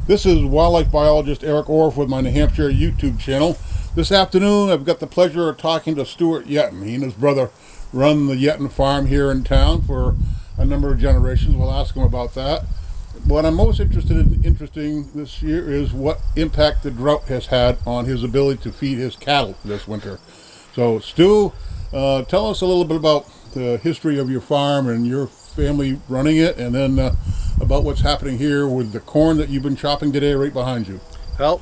This is wildlife biologist Eric Orff with my New Hampshire YouTube channel. This afternoon I've got the pleasure of talking to Stewart Yeaton. He and his brother run the Yeaton farm here in town for a number of generations. We'll ask him about that. What I'm most interesting this year is what impact the drought has had on his ability to feed his cattle this winter. So Stu, tell us a little bit about the history of your farm and your family running it, and then about what's happening here with the corn that you've been chopping today right behind you. Well,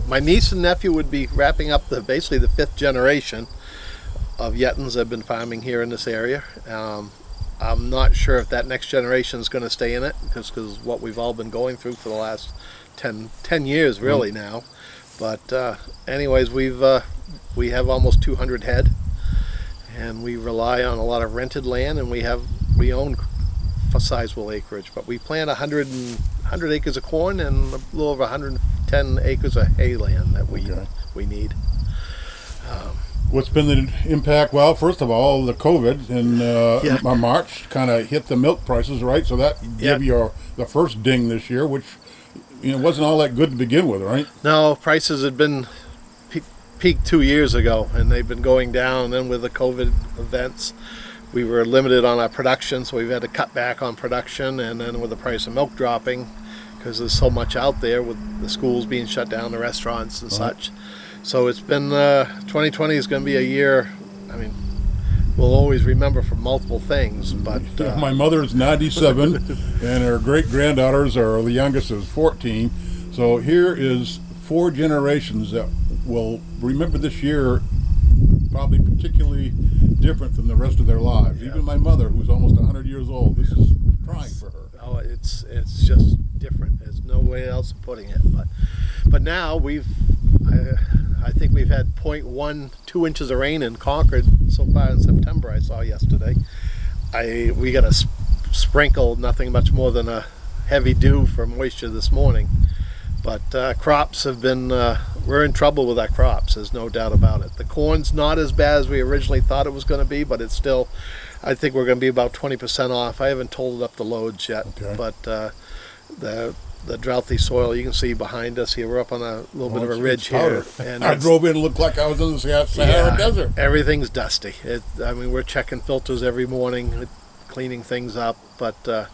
my niece and nephew would be wrapping up basically the fifth generation of Yeatons that have been farming here in this area. I'm not sure if that next generation is going to stay in it because what we've all been going through for the last 10 years really now. But anyways, we have almost 200 head, and we rely on a lot of rented land, and we own sizable acreage, but we plant 100 acres of corn and a little over 110 acres of hay land that we need. What's been the impact? Well, first of all, the COVID in March kind of hit the milk prices, right? So that gave you the first ding this year, which wasn't all that good to begin with, right? No, prices had been peaked 2 years ago, and they've been going down. And then with the COVID events, we were limited on our production, so we've had to cut back on production. And then with the price of milk dropping, because there's so much out there with the schools being shut down, the restaurants and such. So it's been 2020 is going to be a year. I mean, we'll always remember for multiple things. But my mother's 97, and her great granddaughters the youngest is 14. So here is 4 generations that will remember this year probably particularly different than the rest of their lives. Yeah. Even my mother, who's almost 100 years old, this is trying for her. Oh, it's just different. There's no way else of putting it. But now I think we've had 0.12 inches of rain in Concord so far in September. I saw yesterday. We got a sprinkle, nothing much more than a heavy dew for moisture this morning. But crops have been, we're in trouble with our crops, there's no doubt about it. The corn's not as bad as we originally thought it was going to be, but it's still, I think we're going to be about 20% off. I haven't totaled up the loads yet, but the drouthy soil, you can see behind us here, we're up on a little bit of a ridge here. And I drove in and looked like I was in the Sahara Desert. Everything's dusty. I mean, we're checking filters every morning, cleaning things up, but the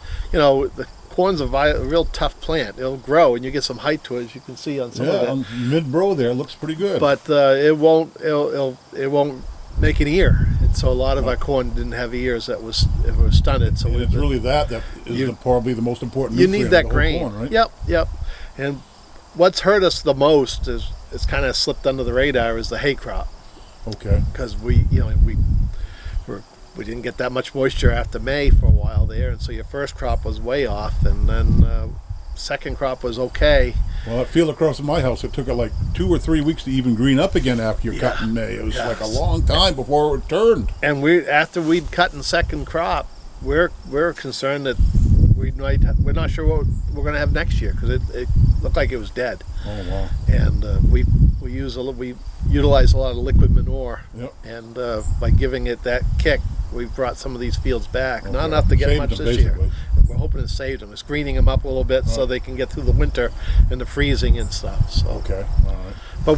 corn's a real tough plant. It'll grow, and you get some height to it, as you can see on some of it. On mid-row there, it looks pretty good. But it won't make an ear. And so a lot of our corn didn't have ears. It was stunted. So it's really that is probably the most important. You need that grain. Corn, right? Yep. And what's hurt us the most it's kind of slipped under the radar is the hay crop. Okay. Because we didn't get that much moisture after May for a while there, and so your first crop was way off, and then second crop was okay. Well, that field across from my house, it took like 2 or 3 weeks to even green up again after you cut in May. It was like a long time before it turned. And after we'd cut in second crop, we're concerned that we're not sure what we're going to have next year, because it looked like it was dead. Oh wow! And we utilize a lot of liquid manure, and by giving it that kick, we've brought some of these fields back. Not enough to get much this year. We're hoping to save them. It's greening them up a little bit so they can get through the winter and the freezing and stuff. So okay, all right. But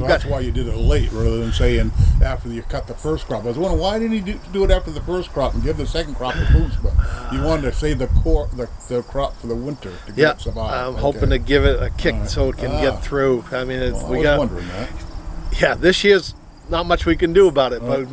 that's why you did it late rather than saying after you cut the first crop. I was wondering, why didn't you do it after the first crop and give the second crop a boost? But you wanted to save the crop for the winter to get it survive. I'm hoping to give it a kick so it can get through. I mean, I was wondering that. Yeah, this year's not much we can do about it, but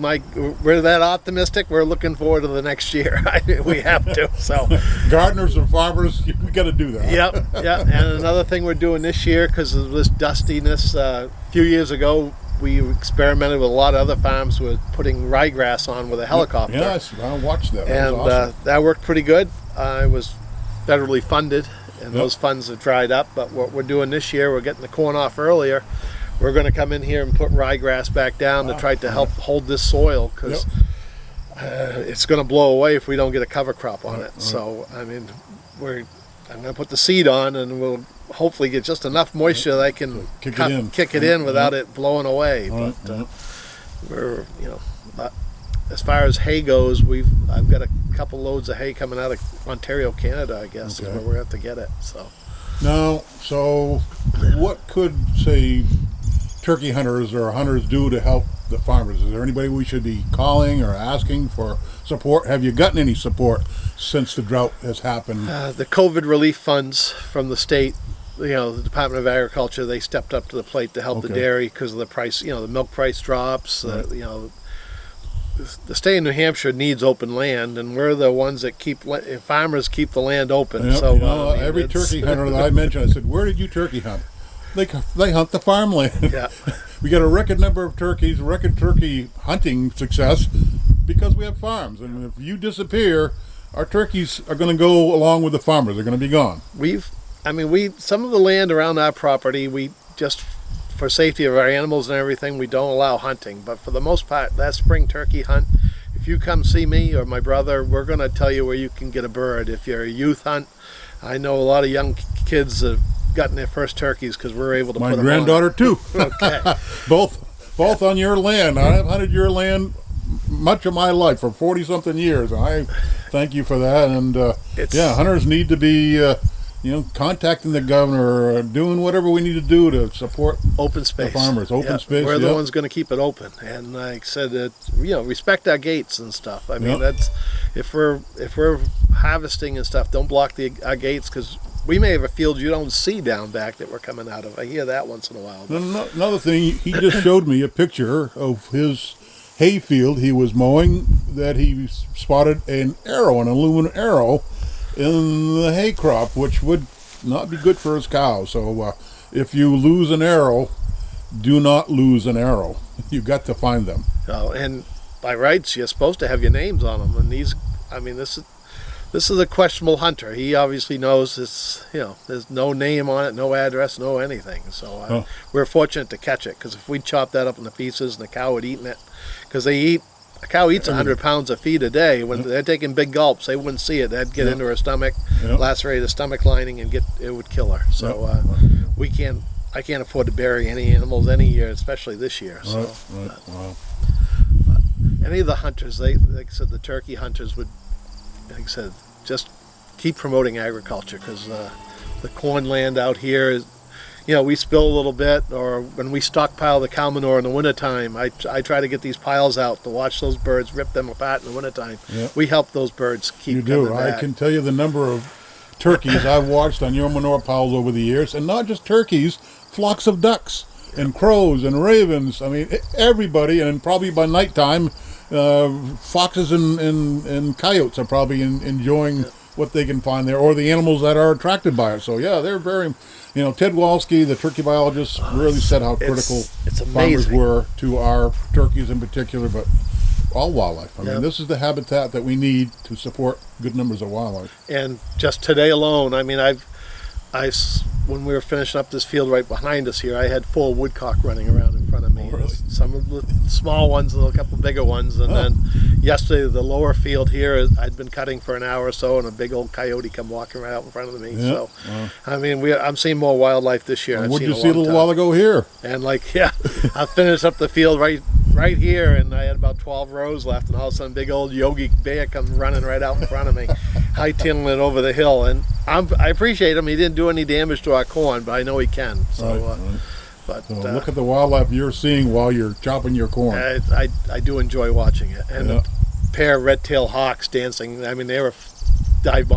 we're that optimistic. We're looking forward to the next year. We have to. So, gardeners and farmers, we got to do that. Yep. And another thing we're doing this year, because of this dustiness, a few years ago we experimented with a lot of other farms with putting ryegrass on with a helicopter. Yes, I watched that. And awesome. that worked pretty good. It was federally funded, and those funds have dried up. But what we're doing this year, we're getting the corn off earlier. We're going to come in here and put ryegrass back down to try to help hold this soil, because it's going to blow away if we don't get a cover crop on it. So, I mean, I'm going to put the seed on, and we'll hopefully get just enough moisture that I can kick it in without it blowing away. We're, but as far as hay goes, I've got a couple loads of hay coming out of Ontario, Canada, I guess, is where we're going to have to get it. So Now, so what could, say, turkey hunters or hunters do to help the farmers? Is there anybody we should be calling or asking for support? Have you gotten any support since the drought has happened? The COVID relief funds from the state, the Department of Agriculture, they stepped up to the plate to help the dairy because of the price. The milk price drops. Right. The state of New Hampshire needs open land, and we're the ones that farmers keep the land open. Yep, So every turkey hunter that I mentioned, I said, "Where did you turkey hunt?" They hunt the farmland. Yeah. We got a record number of turkeys, record turkey hunting success because we have farms. And if you disappear, our turkeys are going to go along with the farmers. They're going to be gone. Some of the land around our property, we just, for safety of our animals and everything, we don't allow hunting. But for the most part, that spring turkey hunt, if you come see me or my brother, we're going to tell you where you can get a bird. If you're a youth hunt, I know a lot of young kids have gotten their first turkeys because we're able to put them on. My granddaughter too. Okay. both on your land. I have hunted your land much of my life for 40-something years. I thank you for that. And hunters need to be contacting the governor, or doing whatever we need to do to support open space. The farmers. Open space. We're the ones going to keep it open. And like I said, respect our gates and stuff. That's if we're harvesting and stuff, don't block our gates, because we may have a field you don't see down back that we're coming out of. I hear that once in a while. Another thing, he just showed me a picture of his hay field he was mowing, that he spotted an aluminum arrow in the hay crop, which would not be good for his cows. So if you lose an arrow, do not lose an arrow. You've got to find them. And by rights, you're supposed to have your names on them. And this is a questionable hunter. He obviously knows this. There's no name on it, no address, no anything. So we're fortunate to catch it, because if we chop that up into pieces and the cow had eaten it, because a cow eats 100 pounds of feed a day. When they're taking big gulps, they wouldn't see it. That'd get into her stomach, lacerate the stomach lining, and it would kill her. So I can't afford to bury any animals any year, especially this year. So, Wow. But any of the hunters, like I said, the turkey hunters would, like I said, just keep promoting agriculture, because the corn land out here is, we spill a little bit, or when we stockpile the cow manure in the wintertime, I try to get these piles out to watch those birds rip them apart in the wintertime. Yep. We help those birds keep coming back. I can tell you the number of turkeys I've watched on your manure piles over the years, and not just turkeys, flocks of ducks and crows and ravens. Everybody, and probably by nighttime, foxes and coyotes are probably enjoying what they can find there, or the animals that are attracted by it. So they're very, Ted Walsky, the turkey biologist, really said how critical farmers were to our turkeys in particular, but all wildlife. This is the habitat that we need to support good numbers of wildlife. And just today alone, when we were finishing up this field right behind us here, I had 4 woodcock running around in front of me. Oh, really? Some of the small ones and a couple bigger ones. And then yesterday, the lower field here, I'd been cutting for an hour or so, and a big old coyote come walking right out in front of me. Yeah. So, I'm seeing more wildlife this year. What did you see a little while ago here? And I finished up the field right here, and I had about 12 rows left, and all of a sudden, big old Yogi Bear comes running right out in front of me, hightailing it over the hill. And I appreciate him. He didn't do any damage to our corn, but I know he can. So, But look at the wildlife you're seeing while you're chopping your corn. I do enjoy watching it. And a pair of red-tailed hawks dancing. They were dive bombing